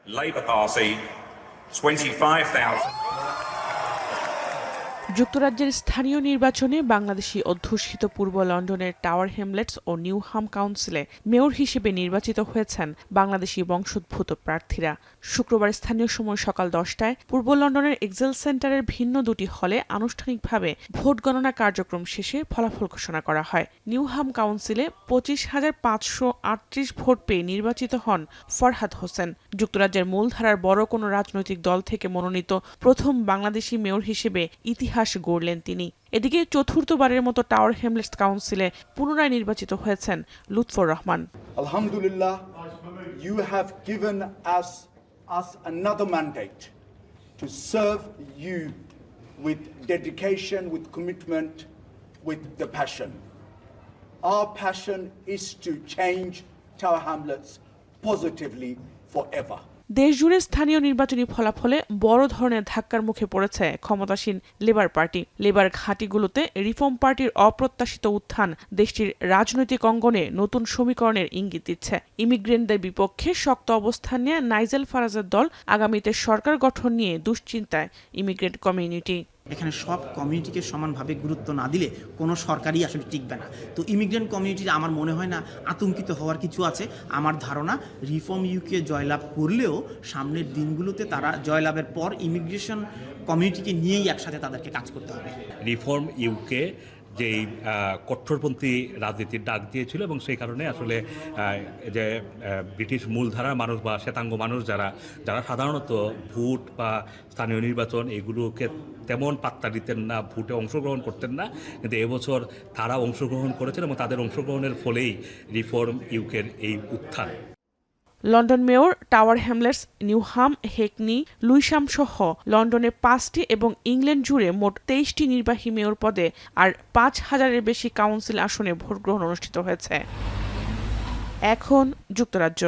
Labour Party 25,000. যুক্তরাজ্যের স্থানীয় নির্বাচনে বাংলাদেশি অধ্যুষিত পূর্ব লন্ডনের টাওয়ার হ্যামলেটস ও নিউহাম কাউন্সিলে মেয়র হিসেবে নির্বাচিত হয়েছেন বাংলাদেশি বংশোদ্ভূত প্রার্থীরা। শুক্রবার স্থানীয় সময় সকাল 10টায় পূর্ব লন্ডনের এক্সেল সেন্টারের ভিন্ন দুটি হলে আনুষ্ঠানিকভাবে ভোট গণনা কার্যক্রম শেষে ফলাফল ঘোষণা করা হয়। নিউহাম কাউন্সিলে 25,538 ভোট পেয়ে নির্বাচিত হন ফরহাদ হোসেন। যুক্তরাজ্যের মূলধারার বড় কোনো রাজনৈতিক দল থেকে মনোনীত প্রথম বাংলাদেশি মেয়র হিসেবে ইতিহাস গড়লেন তিনি। এদিকে চতুর্থবারের মতো টাওয়ার হ্যামলেটস কাউন্সিলে পুনরায় নির্বাচিত হয়েছেন Lutfur Rahman. Alhamdulillah, you have given us another mandate to serve you with dedication, with commitment, with the passion. Our passion is to change Tower Hamlets positively forever. দেশজুড়ে স্থানীয় নির্বাচনী ফলাফলে বড় ধরনের ধাক্কার মুখে পড়েছে ক্ষমতাসীন লেবার পার্টি। লেবার ঘাঁটিগুলোতে রিফর্ম পার্টির অপ্রত্যাশিত উত্থান দেশটির রাজনৈতিক অঙ্গনে নতুন সমীকরণের ইঙ্গিত দিচ্ছে। ইমিগ্রেন্টদের বিপক্ষে শক্ত অবস্থান নিয়ে নাইজেল ফারাজের দল আগামীতে সরকার গঠন নিয়ে দুশ্চিন্তায় ইমিগ্রেন্ট কমিউনিটি। এখানে সব কমিউনিটিকে সমানভাবে গুরুত্ব না দিলে কোনো সরকারই আসলে টিকবে না। তো ইমিগ্রেন্ট কমিউনিটি আমার মনে হয় না আতঙ্কিত হওয়ার কিছু আছে। আমার ধারণা রিফর্ম ইউকে জয়লাভ করলেও সামনের দিনগুলোতে তারা জয়লাভের পর ইমিগ্রেশন কমিউনিটিকে নিয়েই একসাথে তাদেরকে কাজ করতে হবে। রিফর্ম ইউকে যেই কট্টরপন্থী রাজনীতির ডাক দিয়েছিল এবং সেই কারণে আসলে যে ব্রিটিশ মূলধারার মানুষ বা শ্বেতাঙ্গ মানুষ যারা সাধারণত ভোট বা স্থানীয় নির্বাচন এগুলোকে তেমন পাত্তা দিতেন না, ভোটে অংশগ্রহণ করতেন না, কিন্তু এবছর তারা অংশগ্রহণ করেছেন এবং তাদের অংশগ্রহণের ফলেই রিফর্ম ইউকের এই উত্থান। London mayor, tower Hamlets, Newham, Hackney, লুইসাম সহ লন্ডনে 5টি এবং ইংল্যান্ড জুড়ে মোট 23টি নির্বাহী মেয়র পদে আর 5,000-এর বেশি কাউন্সিল আসনে ভোটগ্রহণ অনুষ্ঠিত হয়েছে। এখন যুক্তরাজ্য।